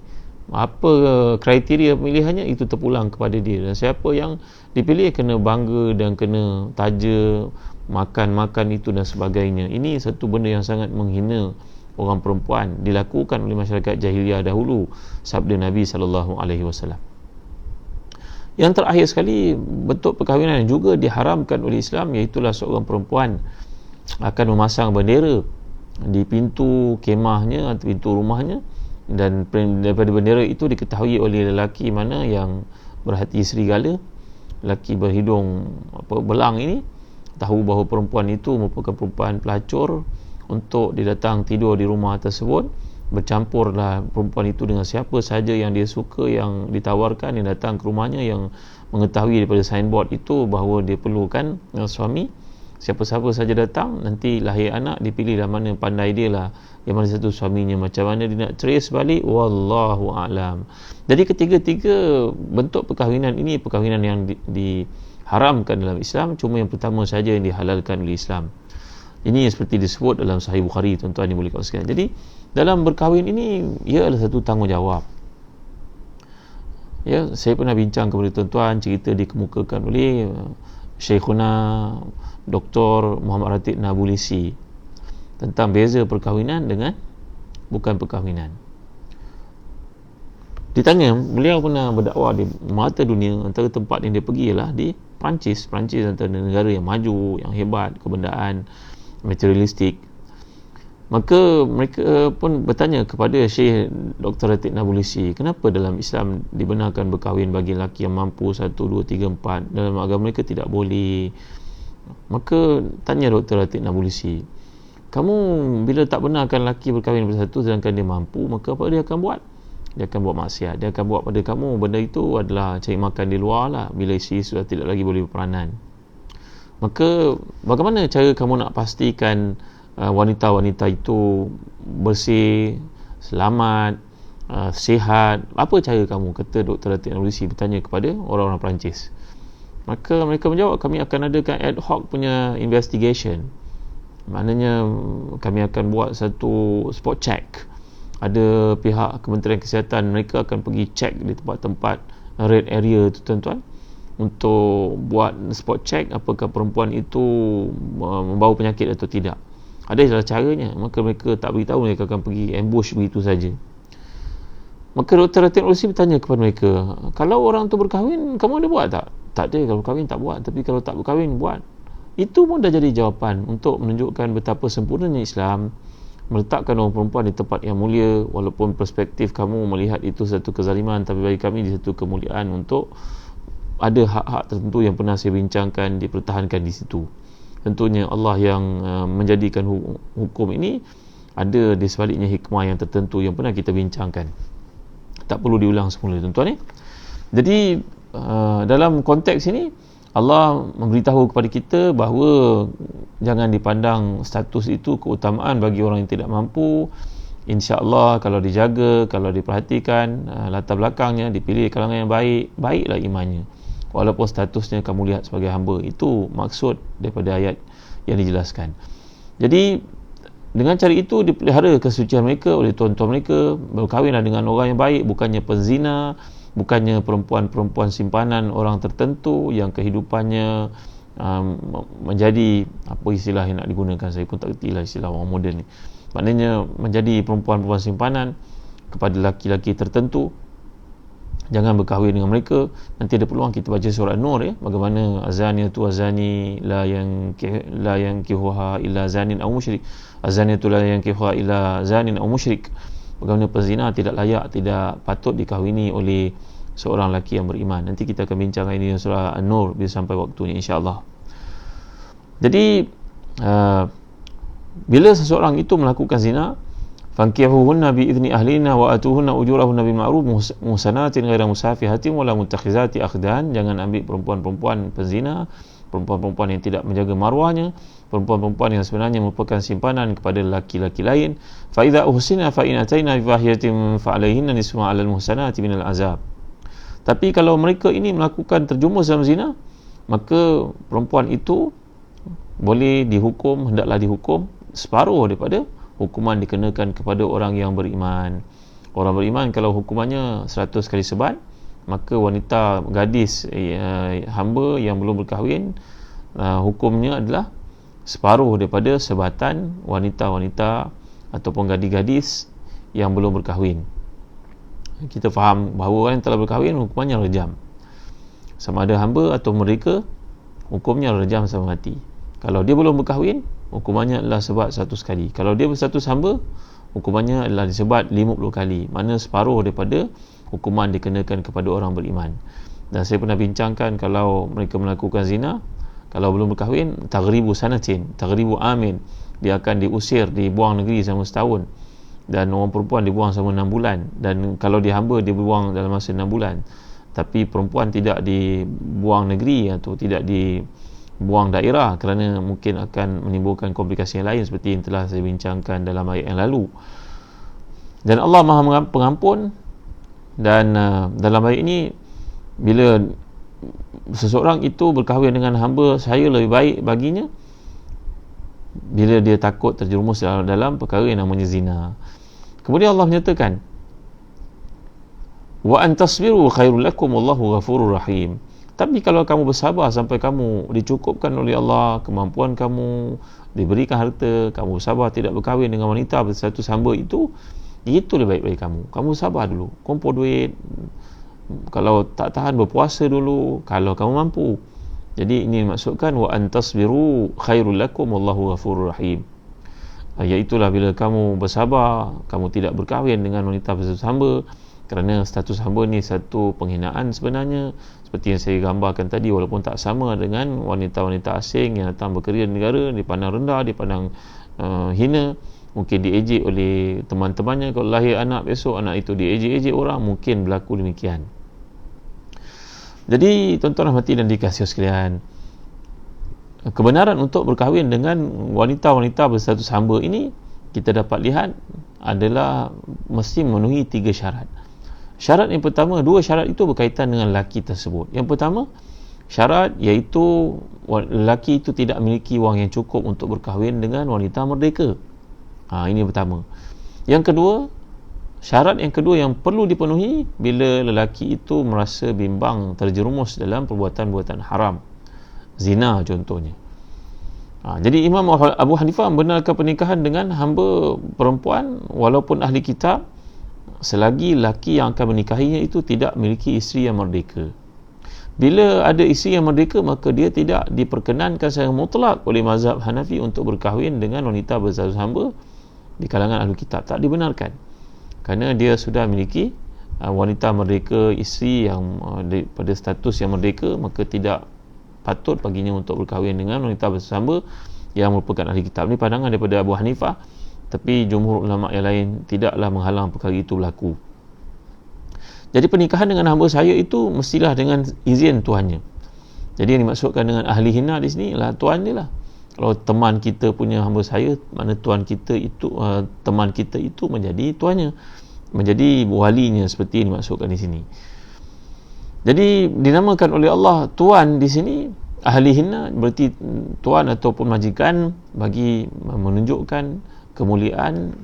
Apa kriteria pemilihannya, itu terpulang kepada dia, dan siapa yang dipilih kena bangga dan kena taja, makan itu dan sebagainya. Ini satu benda yang sangat menghina orang perempuan, dilakukan oleh masyarakat jahiliah dahulu, sabda Nabi SAW. Yang terakhir sekali, bentuk perkahwinan yang juga diharamkan oleh Islam, iaitulah seorang perempuan akan memasang bendera di pintu kemahnya atau pintu rumahnya, dan daripada bendera itu diketahui oleh lelaki mana yang berhati serigala, lelaki berhidung belang ini, tahu bahawa perempuan itu merupakan perempuan pelacur, untuk dia datang tidur di rumah tersebut. Bercampurlah perempuan itu dengan siapa saja yang dia suka, yang ditawarkan, yang datang ke rumahnya, yang mengetahui daripada signboard itu bahawa dia perlukan suami. Siapa-siapa saja datang, nanti lahir anak, dipilih dah mana pandai dia lah, yang mana satu suaminya. Macam mana dia nak trace balik, wallahu a'lam. Jadi ketiga-tiga bentuk perkahwinan ini, perkahwinan yang diharamkan dalam Islam, cuma yang pertama saja yang dihalalkan oleh Islam. Ini seperti disebut dalam Sahih Bukhari, tuan-tuan dimuliakan sekalian. Jadi dalam berkahwin ini, ia adalah satu tanggungjawab. Ya, saya pernah bincang kepada tuan-tuan, cerita dikemukakan oleh Syekhuna Dr. Muhammad Ratib Nabulsi tentang beza perkahwinan dengan bukan perkahwinan. Ditanya, beliau pernah berdakwah di mata dunia. Antara tempat yang dia pergi ialah di Perancis antara negara yang maju, yang hebat, kebendaan materialistik. Maka mereka pun bertanya kepada Syekh Dr. Ratib Nabulsi, kenapa dalam Islam dibenarkan berkahwin bagi lelaki yang mampu 1, 2, 3, 4, dalam agama mereka tidak boleh? Maka tanya Dr. Ratib Nabulsi, kamu bila tak benarkan lelaki berkahwin bersatu sedangkan dia mampu, maka apa dia akan buat? Dia akan buat maksiat. Dia akan buat pada kamu benda itu adalah cari makan di luar lah, bila isteri sudah tidak lagi boleh berperanan. Maka bagaimana cara kamu nak pastikan wanita-wanita itu bersih, selamat, sihat? Apa cara kamu? Kata Dr. Ratib Nabulsi bertanya kepada orang-orang Perancis. Maka mereka menjawab, kami akan adakan ad hoc punya investigation. Maknanya kami akan buat satu spot check. Ada pihak Kementerian Kesihatan, mereka akan pergi cek di tempat-tempat red area itu, tuan-tuan, untuk buat spot check apakah perempuan itu membawa penyakit atau tidak. Ada salah caranya. Maka mereka tak beritahu, mereka akan pergi ambush begitu saja. Maka Dr. Ratin Ursi bertanya kepada mereka, kalau orang tu berkahwin, kamu ada buat tak? Tak ada, kalau berkahwin tak buat. Tapi kalau tak berkahwin, buat. Itu pun dah jadi jawapan untuk menunjukkan betapa sempurnanya Islam meletakkan orang perempuan di tempat yang mulia. Walaupun perspektif kamu melihat itu satu kezaliman, tapi bagi kami di satu kemuliaan untuk ada hak-hak tertentu yang pernah saya bincangkan dipertahankan di situ. Tentunya Allah yang menjadikan hukum ini ada di sebaliknya hikmah yang tertentu yang pernah kita bincangkan. Tak perlu diulang semula, tuan-tuan. Jadi dalam konteks ini Allah memberitahu kepada kita bahawa jangan dipandang status itu keutamaan bagi orang yang tidak mampu. InsyaAllah kalau dijaga, kalau diperhatikan latar belakangnya, dipilih kalangan yang baik, baiklah imannya, walaupun statusnya kamu lihat sebagai hamba. Itu maksud daripada ayat yang dijelaskan. Jadi dengan cara itu dipelihara kesucian mereka oleh tuan-tuan mereka, berkahwinlah dengan orang yang baik, bukannya penzina, bukannya perempuan-perempuan simpanan orang tertentu yang kehidupannya menjadi, apa istilah yang nak digunakan, saya pun tak kerti lah istilah orang moden ni, maknanya menjadi perempuan-perempuan simpanan kepada laki-laki tertentu. Jangan berkahwin dengan mereka. Nanti ada peluang kita baca surah Nur, ya, bagaimana azaniyatu azani la yankihuha illa zanin aw musyrik, azaniyatu la yankihuha illa zanin aw musyrik, bagaimana penzina tidak layak, tidak patut dikahwini oleh seorang lelaki yang beriman. Nanti kita akan bincangkan ini dalam surah An-Nur bila sampai waktunya, insya-Allah. Jadi bila seseorang itu melakukan zina, fankihuhunna biizni ahlina wa atuhunna ujurahunna bil ma'ruf muhsanatin ghaira musafihatin wala muttakhizati akhdan. Jangan ambil perempuan-perempuan penzina, perempuan-perempuan yang tidak menjaga maruahnya, perempuan-perempuan yang sebenarnya merupakan simpanan kepada laki-laki lain. Fa idza uhsina fa in ataina bi fahiyatin fa alaihinna nisfu 'alal muhsanati minal azab. Tapi kalau mereka ini melakukan terjumus dalam zina, maka perempuan itu boleh dihukum, hendaklah dihukum separuh daripada hukuman dikenakan kepada orang yang beriman. Orang beriman kalau hukumannya 100 kali sebat, maka wanita gadis hamba yang belum berkahwin, hukumnya adalah separuh daripada sebatan wanita-wanita ataupun gadis-gadis yang belum berkahwin. Kita faham bahawa orang yang telah berkahwin hukumannya rejam. Sama ada hamba atau mereka, hukumnya rejam sampai mati. Kalau dia belum berkahwin, hukumannya adalah sebat 100 kali. Kalau dia berstatus hamba, hukumannya adalah disebat 50 kali. Mana separuh daripada hukuman dikenakan kepada orang beriman. Dan saya pernah bincangkan, kalau mereka melakukan zina, kalau belum berkahwin, taghribu sanatin, taghribu amin, dia akan diusir, dibuang negeri selama setahun. Dan orang perempuan dibuang selama 6 bulan. Dan kalau dia hamba, dia dibuang dalam masa 6 bulan. Tapi perempuan tidak dibuang negeri atau tidak dibuang daerah, kerana mungkin akan menimbulkan komplikasi yang lain seperti yang telah saya bincangkan dalam ayat yang lalu. Dan Allah Maha Pengampun. Dan dalam ayat ini, bila seseorang itu berkahwin dengan hamba, saya lebih baik baginya bila dia takut terjerumus dalam perkara yang namanya zina. Kemudian Allah menyatakan, wa antasbiru khairul lakum wallahu ghafurur rahim. Tapi kalau kamu bersabar sampai kamu dicukupkan oleh Allah, kemampuan kamu, diberikan harta, kamu bersabar tidak berkahwin dengan wanita berstatus hamba, itu lebih baik bagi kamu. Kamu sabar dulu, kumpul duit, kalau tak tahan berpuasa dulu kalau kamu mampu. Jadi ini maksudkan wa antasbiru khairul lakum wallahu ghafurur rahim. Iaitulah bila kamu bersabar, kamu tidak berkahwin dengan wanita berstatus hamba, kerana status hamba ni satu penghinaan sebenarnya, seperti yang saya gambarkan tadi. Walaupun tak sama dengan wanita-wanita asing yang datang bekerja di negara, dipandang rendah, dipandang hina, mungkin diejek oleh teman-temannya. Kalau lahir anak, besok anak itu diejek-ejek orang, mungkin berlaku demikian. Jadi tuan-tuan rahmati dan dikasihi sekalian, kebenaran untuk berkahwin dengan wanita-wanita berstatus hamba ini, kita dapat lihat adalah mesti memenuhi 3 syarat. Syarat yang pertama, 2 syarat itu berkaitan dengan lelaki tersebut. Yang pertama, syarat iaitu lelaki itu tidak memiliki wang yang cukup untuk berkahwin dengan wanita merdeka. Ini yang pertama. Yang kedua, syarat yang kedua yang perlu dipenuhi bila lelaki itu merasa bimbang, terjerumus dalam perbuatan-perbuatan haram, zina contohnya. Jadi Imam Abu Hanifah membenarkan pernikahan dengan hamba perempuan walaupun ahli kitab, selagi laki yang akan menikahinya itu tidak memiliki isteri yang merdeka. Bila ada isteri yang merdeka, maka dia tidak diperkenankan secara mutlak oleh mazhab Hanafi untuk berkahwin dengan wanita berstatus hamba di kalangan ahli kitab. Tak dibenarkan, kerana dia sudah memiliki wanita merdeka, isteri yang pada status yang merdeka, maka tidak patut baginya untuk berkahwin dengan wanita berstatus hamba yang merupakan ahli kitab. Ini pandangan daripada Abu Hanifah, tapi jumhur ulama yang lain tidaklah menghalang perkara itu berlaku. Jadi pernikahan dengan hamba saya itu mestilah dengan izin tuannya. Jadi yang dimaksudkan dengan ahli hina di sini lah tuan dia lah. Kalau teman kita punya hamba saya, mana tuan kita itu teman kita itu menjadi tuannya, menjadi walinya, seperti yang dimaksudkan di sini. Jadi dinamakan oleh Allah tuan di sini ahli hina, berarti tuan ataupun majikan bagi menunjukkan kemuliaan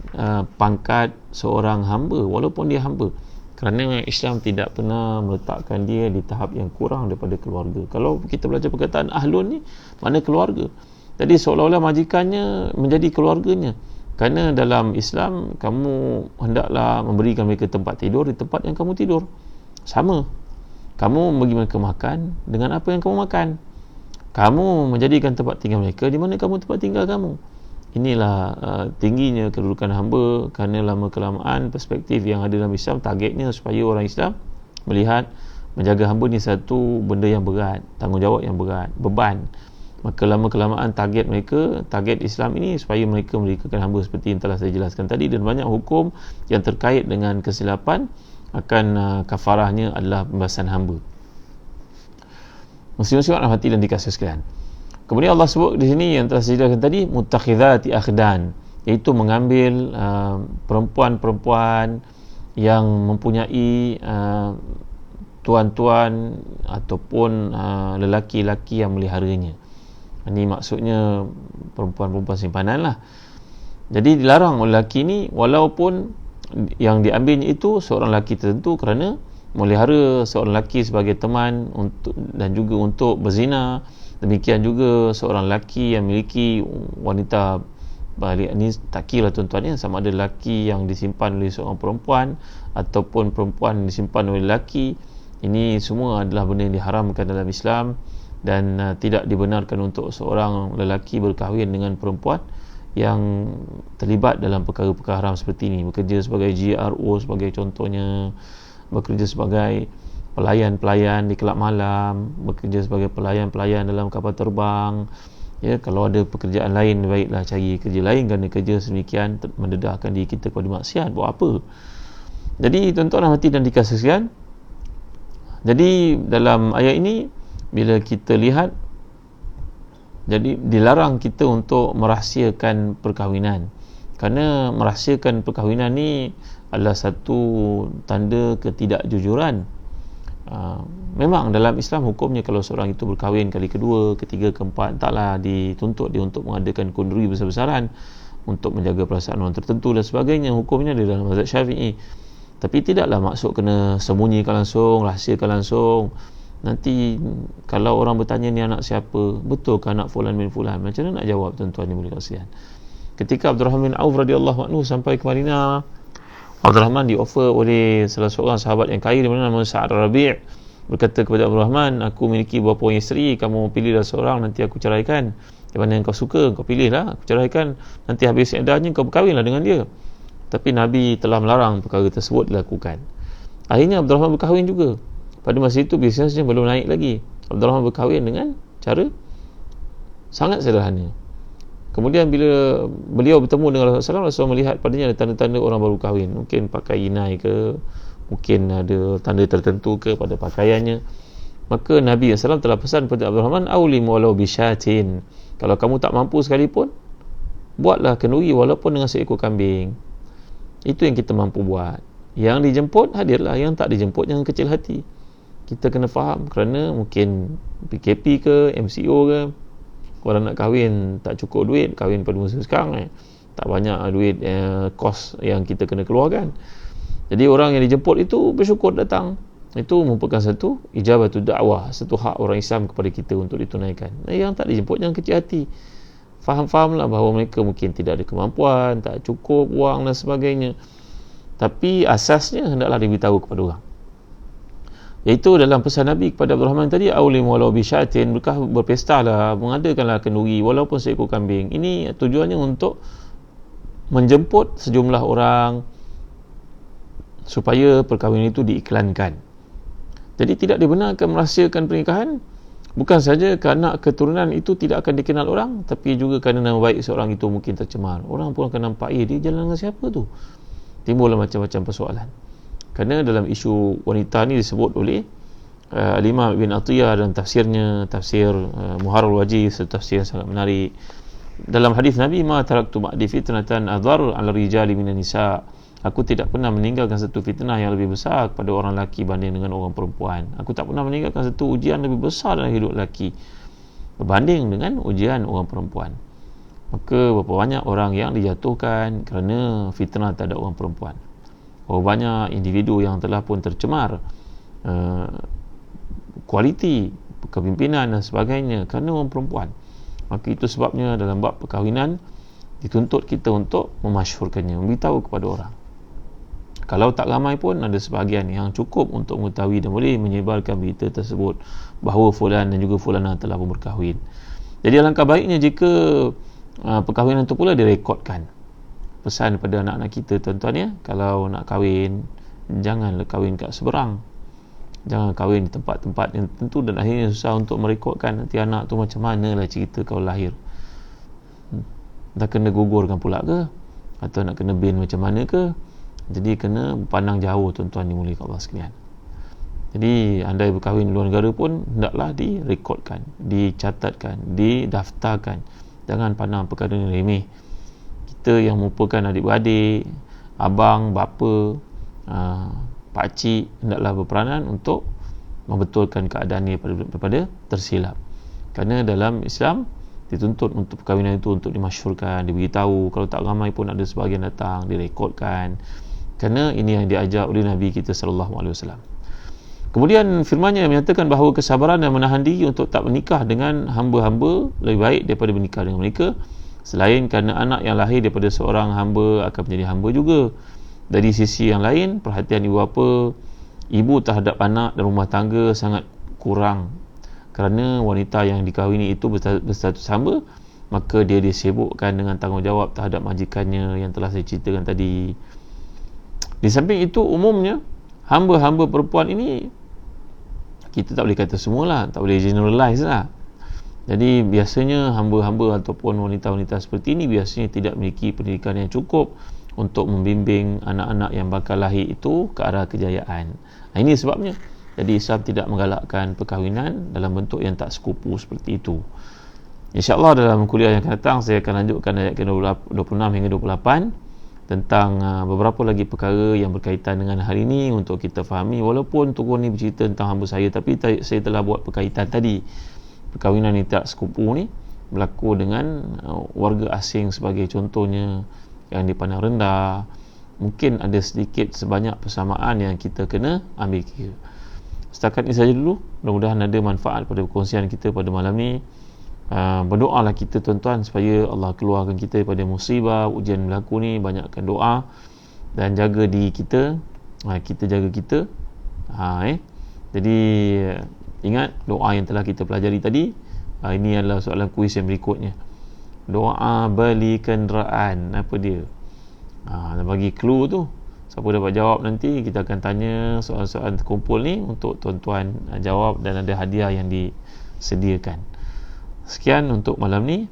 pangkat seorang hamba walaupun dia hamba. Kerana Islam tidak pernah meletakkan dia di tahap yang kurang daripada keluarga. Kalau kita belajar perkataan ahlun ni, mana keluarga. Jadi seolah-olah majikannya menjadi keluarganya. Kerana dalam Islam, kamu hendaklah memberikan mereka tempat tidur di tempat yang kamu tidur. Sama. Kamu bagi mereka makan dengan apa yang kamu makan. Kamu menjadikan tempat tinggal mereka di mana kamu tempat tinggal kamu. Inilah tingginya kedudukan hamba, kerana lama-kelamaan perspektif yang ada dalam Islam, targetnya supaya orang Islam melihat menjaga hamba ni satu benda yang berat, tanggungjawab yang berat, beban. Maka lama-kelamaan target mereka, target Islam ini supaya mereka merdekakan hamba seperti yang telah saya jelaskan tadi. Dan banyak hukum yang terkait dengan kesilapan akan kafarahnya adalah pembebasan hamba. Muslim-muslimat rahmati dan dikasihi sekalian. Kemudian Allah sebut di sini yang telah saya jelaskan tadi, mutakhidhati akhdan, iaitu mengambil perempuan-perempuan yang mempunyai tuan-tuan ataupun lelaki-lelaki yang meliharanya. Ini maksudnya perempuan-perempuan simpanan lah. Jadi dilarang oleh lelaki ni, walaupun yang diambilnya itu seorang lelaki tertentu kerana melihara seorang lelaki sebagai teman untuk, dan juga untuk berzina. Demikian juga seorang lelaki yang memiliki wanita balik ni, tak kira tuan-tuan ya, sama ada lelaki yang disimpan oleh seorang perempuan ataupun perempuan yang disimpan oleh lelaki. Ini semua adalah benda yang diharamkan dalam Islam, dan tidak dibenarkan untuk seorang lelaki berkahwin dengan perempuan yang terlibat dalam perkara-perkara haram seperti ini. Bekerja sebagai GRO sebagai contohnya, bekerja sebagai pelayan-pelayan di kelab malam, bekerja sebagai pelayan-pelayan dalam kapal terbang. Ya, kalau ada pekerjaan lain, baiklah cari kerja lain, kerana kerja sedemikian mendedahkan diri kita kepada maksiat. Buat apa? Jadi tuan-tuan hati dan dikasihi sekalian, jadi dalam ayat ini bila kita lihat, jadi dilarang kita untuk merahsiakan perkahwinan, kerana merahsiakan perkahwinan ni adalah satu tanda ketidakjujuran. Memang dalam Islam hukumnya kalau seorang itu berkahwin kali kedua, ketiga, keempat, taklah dituntut dia untuk mengadakan kunduri besar-besaran untuk menjaga perasaan orang tertentu dan sebagainya. Hukumnya ada dalam mazhab Syafi'i. Tapi tidaklah maksud kena sembunyikan langsung, rahsiakan langsung. Nanti kalau orang bertanya ni anak siapa, betul ke anak fulan bin fulan, macam mana nak jawab tuan-tuan yang mulia sekalian? Ketika Abdurrahman bin Auf radhiyallahu anhu sampai ke Madinah, Abdurrahman dioffer oleh salah seorang sahabat yang kaya di mana nama Sa'ad Rabi', berkata kepada Abdurrahman, aku memiliki beberapa orang isteri, kamu pilihlah seorang, nanti aku ceraikan. Di mana yang kau suka, kau pilihlah, aku ceraikan. Nanti habis iddahnya kau berkahwinlah dengan dia. Tapi Nabi telah melarang perkara tersebut dilakukan. Akhirnya Abdurrahman berkahwin juga. Pada masa itu bisnesnya belum naik lagi. Abdurrahman berkahwin dengan cara sangat sederhana. Kemudian bila beliau bertemu dengan Rasulullah SAW, melihat padanya ada tanda-tanda orang baru kahwin. Mungkin pakai inai ke, mungkin ada tanda tertentu ke pada pakaiannya. Maka Nabi SAW telah pesan kepada Abdurrahman, awlim walau bisyatin, kalau kamu tak mampu sekalipun, buatlah kenduri walaupun dengan seekor kambing. Itu yang kita mampu buat. Yang dijemput, hadirlah. Yang tak dijemput, jangan kecil hati. Kita kena faham, kerana mungkin PKP ke, MCO ke, orang nak kahwin tak cukup duit, kahwin pada masa sekarang tak banyak duit, kos yang kita kena keluarkan. Jadi orang yang dijemput itu bersyukur datang. Itu merupakan satu ijabatul da'wah, satu hak orang Islam kepada kita untuk ditunaikan. Yang tak dijemput jangan kecil hati. Faham-fahamlah bahawa mereka mungkin tidak ada kemampuan, tak cukup wang dan sebagainya. tapi asasnya hendaklah diberitahu kepada orang. Iaitu dalam pesan Nabi kepada Abdul Rahman tadi, aulim walau bisyatin, berpestalah, mengadakanlah kenduri walaupun seekor kambing. Ini tujuannya untuk menjemput sejumlah orang supaya perkahwinan itu diiklankan. Jadi tidak dibenarkan merahsiakan pernikahan, bukan saja kerana keturunan itu tidak akan dikenal orang, tapi juga kerana nama baik seorang itu mungkin tercemar. Orang pun akan nampak, dia jalan dengan siapa tu? Timbullah macam-macam persoalan. Kerana dalam isu wanita ni disebut oleh Al-Imam Ibn Atiyah dalam tafsirnya, tafsir Muharrar Wajiz, tafsir yang sangat menarik. Dalam hadis Nabi, ma taraktu ba'di fitnatan adhar 'ala rijali minan nisa. Aku tidak pernah meninggalkan satu fitnah yang lebih besar kepada orang lelaki banding dengan orang perempuan. Aku tak pernah meninggalkan satu ujian lebih besar dalam hidup lelaki berbanding dengan ujian orang perempuan. Maka berapa banyak orang yang dijatuhkan kerana fitnah terhadap orang perempuan. Berapa banyak individu yang telah pun tercemar kualiti kepimpinan dan sebagainya kerana orang perempuan. Maka itu sebabnya dalam bab perkahwinan dituntut kita untuk memasyhurkannya, memberitahu kepada orang. Kalau tak ramai pun ada sebahagian yang cukup untuk mengetahui dan boleh menyebarkan berita tersebut bahawa fulan dan juga fulana telah pun berkahwin. Jadi alangkah baiknya jika perkahwinan itu pula direkodkan. Pesan pada anak-anak kita, tuan-tuan ya, kalau nak kahwin, janganlah kahwin kat seberang. Jangan kahwin di tempat-tempat yang tentu dan akhirnya susah untuk merekodkan nanti anak tu macam manalah cerita kalau lahir. Dah kena gugurkan pula ke? Atau nak kena bin macam mana ke? Jadi kena pandang jauh, tuan-tuan dimuliakan Allah sekalian. Jadi andai berkahwin di luar negara pun hendaklah direkodkan, dicatatkan, didaftarkan. Jangan pandang perkara yang remeh. Kita yang merupakan adik-beradik, abang, bapa, pakcik hendaklah berperanan untuk membetulkan keadaan ini daripada tersilap. Kerana dalam Islam dituntut untuk perkahwinan itu untuk dimasyhurkan, diberitahu. Kalau tak ramai pun ada sebahagian datang, direkodkan. Kerana ini yang diajar oleh Nabi kita sallallahu alaihi wasallam. Kemudian firman-Nya menyatakan bahawa kesabaran dan menahan diri untuk tak menikah dengan hamba-hamba lebih baik daripada menikah dengan mereka, selain kerana anak yang lahir daripada seorang hamba akan menjadi hamba juga. Dari sisi yang lain, perhatian ibu bapa, ibu terhadap anak dan rumah tangga sangat kurang. Kerana wanita yang dikahwini itu berstatus hamba, maka dia disibukkan dengan tanggungjawab terhadap majikannya yang telah saya ceritakan tadi. Di samping itu, umumnya hamba-hamba perempuan ini, kita tak boleh kata semualah, tak boleh generalize lah. Jadi biasanya hamba-hamba ataupun wanita-wanita seperti ini biasanya tidak memiliki pendidikan yang cukup untuk membimbing anak-anak yang bakal lahir itu ke arah kejayaan. Ini sebabnya jadi Islam tidak menggalakkan perkahwinan dalam bentuk yang tak sekupu seperti itu. InsyaAllah dalam kuliah yang akan datang saya akan lanjutkan ayat ke-26 hingga 28 tentang beberapa lagi perkara yang berkaitan dengan hari ini untuk kita fahami. Walaupun tokoh ni bercerita tentang hamba saya, tapi saya telah buat perkaitan tadi. Perkahwinan yang tak sekupu ni berlaku dengan warga asing sebagai contohnya yang dipandang rendah. Mungkin ada sedikit sebanyak persamaan yang kita kena ambil kira. Setakat ini saja dulu. Mudah-mudahan ada manfaat pada perkongsian kita pada malam ni. Berdoalah kita tuan-tuan supaya Allah keluarkan kita daripada musibah, ujian berlaku ni. Banyakkan doa dan jaga diri kita. Kita jaga kita. Jadi ingat doa yang telah kita pelajari tadi. Ini adalah soalan kuis yang berikutnya. Doa beli kenderaan, apa dia? Bagi clue tu. Siapa dapat jawab nanti kita akan tanya soalan-soalan terkumpul ni untuk tuan-tuan jawab dan ada hadiah yang disediakan. Sekian untuk malam ni,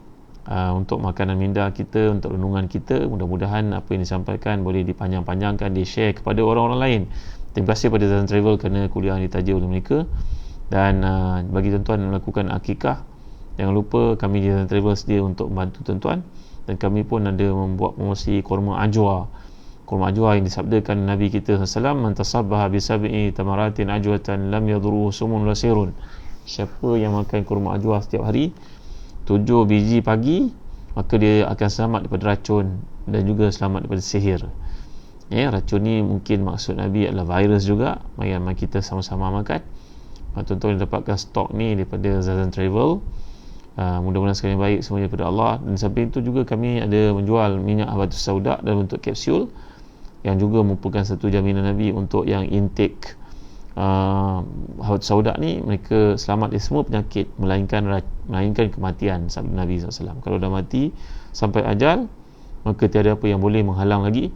untuk makanan minda kita, untuk renungan kita. Mudah-mudahan apa yang disampaikan boleh dipanjang-panjangkan, di-share kepada orang-orang lain. Terima kasih pada Zazan Travel kerana kuliah yang ditaja oleh mereka. Dan bagi tuan-tuan yang melakukan akikah, jangan lupa kami di Zazan Travel sedia untuk membantu tuan-tuan. Dan kami pun ada membuat promosi kurma ajwa. Kurma ajwa yang disabdakan Nabi kita SAW, man tasabbaha bisab'i tamaratin ajwatan lam yadruhu sumun wala sirun. Siapa yang makan kurma ajwa setiap hari 7 biji pagi, maka dia akan selamat daripada racun dan juga selamat daripada sihir. Racun ni mungkin maksud Nabi adalah virus juga. Mari kita sama-sama makan. Tuan-tuan dapatkan stok ni daripada Zazan Travel. Mudah-mudahan sekali baik semuanya daripada Allah. Dan samping itu juga kami ada menjual minyak habatus sauda dalam bentuk kapsul. yang juga merupakan satu jaminan Nabi untuk yang intake haud sauda ni, mereka selamat dari semua penyakit melainkan kematian, sabda Nabi SAW. Kalau dah mati sampai ajal, maka tiada apa yang boleh menghalang lagi.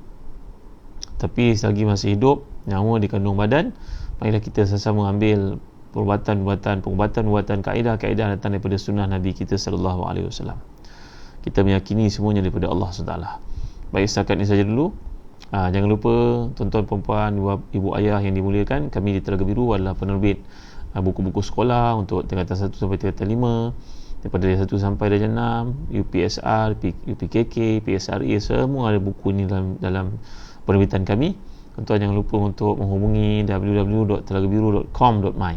Tapi selagi masih hidup, nyawa di kandung badan, marilah kita sama-sama ambil pengubatan kaedah-kaedah datang daripada sunnah Nabi kita sallallahu alaihi wasallam. Kita meyakini semuanya daripada Allah SWT. Baik, setakat ini saja dulu. Jangan lupa tuan-tuan perempuan, ibu ayah yang dimuliakan, kami di Telaga Biru adalah penerbit buku-buku sekolah untuk tingkatan 1 sampai tingkatan 5, daripada darjah 1 sampai darjah 6, UPSR, UPKK, PSRE, semua ada buku ini dalam penerbitan kami. Tuan-tuan jangan lupa untuk menghubungi www.telagabiru.com.my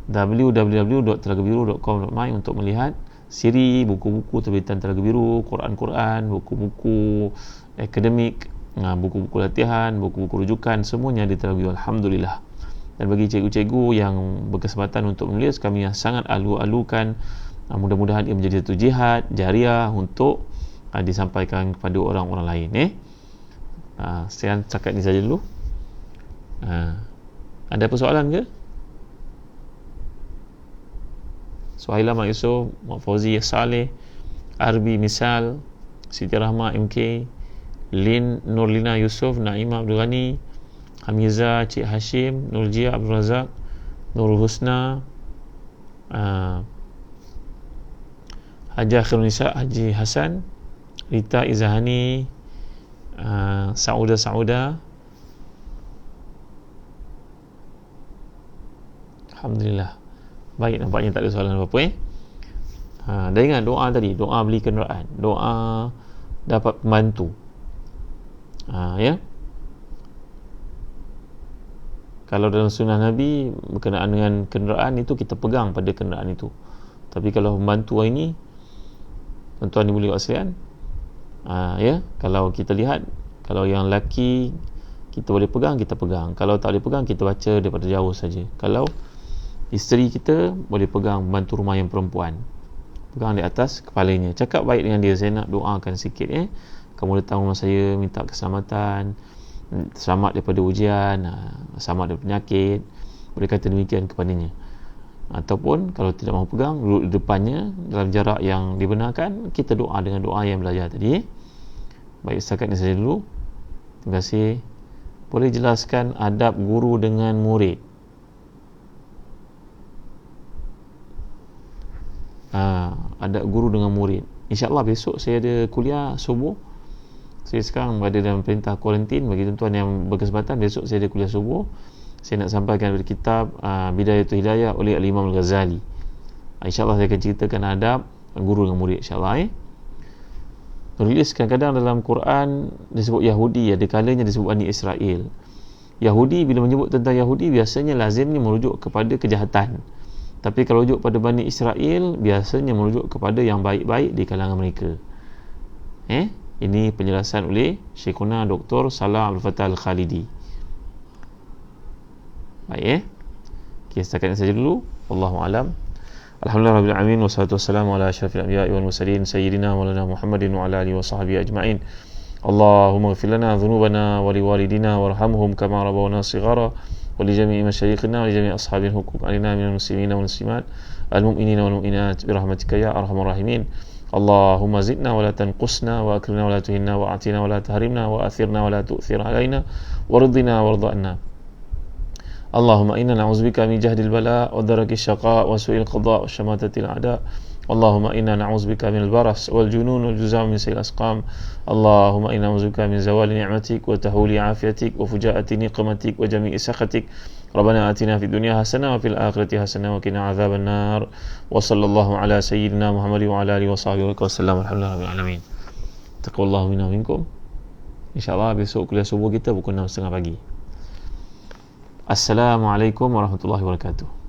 www.telagabiru.com.my untuk melihat siri buku-buku terbitan Telaga Biru, Quran-Quran, buku-buku akademik, buku-buku latihan, buku-buku rujukan, semuanya di Telaga Biru, alhamdulillah. Dan bagi cikgu-cikgu yang berkesempatan untuk menulis, kami yang sangat alu-alukan, mudah-mudahan ia menjadi satu jihad jariah untuk disampaikan kepada orang-orang lain. Saya cakap ni saja dulu. Ada persoalan ke? Suhaila Mak Yusof, Mak Fauzi Saleh, Arbi Misal, Siti Rahma MK, Nurlina Yusof, Naimah Abdul Ghani, Hamiza Cik Hashim, Nurjia Abdul Razak, Nurul Husna, Hajah Khirunisa, Haji Hasan, Rita Izahani, Sauda. Alhamdulillah. Baik, nampaknya tak ada soalan apa-apa. Dah ingat doa tadi, doa beli kenderaan, doa dapat pembantu. Ya. Kalau dalam sunnah Nabi berkenaan dengan kenderaan itu, kita pegang pada kenderaan itu. Tapi kalau pembantu ini, tuan-tuan dimuliakan sekalian, ya, kalau kita lihat, kalau yang lelaki kita boleh pegang, kita pegang. Kalau tak boleh pegang, kita baca daripada jauh saja. Kalau isteri kita, boleh pegang pembantu rumah yang perempuan, pegang di atas kepalanya, cakap baik dengan dia, saya nak doakan sikit, kamu datang rumah saya, minta keselamatan, selamat daripada ujian, selamat daripada penyakit, boleh kata demikian kepadanya. Ataupun kalau tidak mahu pegang, duduk di depannya dalam jarak yang dibenarkan, kita doa dengan doa yang belajar tadi. Baik, setakat ini saja dulu. Terima kasih. Boleh jelaskan adab guru dengan murid? Adab guru dengan murid. InsyaAllah besok saya ada kuliah subuh. Saya sekarang berada dalam perintah kuarantin. Bagi tuan-tuan yang berkesempatan, besok saya ada kuliah subuh. Saya nak sampaikan dari kitab Bidayatul Hidayah oleh Al-Imam Al-Ghazali. InsyaAllah saya akan ceritakan adab guru dengan murid, insyaAllah. Tulis kadang-kadang dalam Quran disebut Yahudi, ada kalanya disebut Bani Israel. Yahudi, bila menyebut tentang Yahudi, biasanya lazimnya merujuk kepada kejahatan. Tapi kalau rujuk pada Bani Israel, biasanya merujuk kepada yang baik-baik di kalangan mereka. Ini penjelasan oleh Syekhuna Dr. Salah Abdul Fattah Al-Khalidi. Baik, okay, setakat ini saja dulu. Wallahu a'lam. Alhamdulillah rabbil alamin, wassalatu wassalamu ala asyrafil anbiya'i wal mursalin sayyidina maulana Muhammadin wa ala alihi wa sahbihi ajma'in. Allahumma ighfir lana dhunubana wa liwalidina warhamhum kama rabbawna shighara. ولجميع مشايخنا ولجميع أصحاب الحقوق علينا من المسلمين والمسلمات المؤمنين والمؤمنات برحمتك يا أرحم الراحمين. اللهم زدنا ولا تنقصنا وأكرمنا ولا تهنا وأعطنا ولا تحرمنا وأثرنا ولا تؤثر علينا وارضنا وارض عنا. اللهم إنا نعوذ بك من جهد البلاء ودرك الشقاء وسوء القضاء وشماتة الأعداء. اللهم إنا نعوذ بك من البرص والجنون والجزام من سيء الأسقام. اللهم إنا نعوذ بك من زوال نعمتك وتحول عافيتك وفجاءة نقمتك وجميع سخطك. ربنا آتنا في الدنيا حسنة وفي الآخرة حسنة وقنا عذاب النار. وصلى الله على سيدنا محمد وعلى آله وصحبه وسلم. الحمد لله رب العالمين. تقبل الله منا ومنكم. InsyaAllah besok kuliah subuh kita pukul 6.30 pagi. Assalamualaikum warahmatullahi wabarakatuh.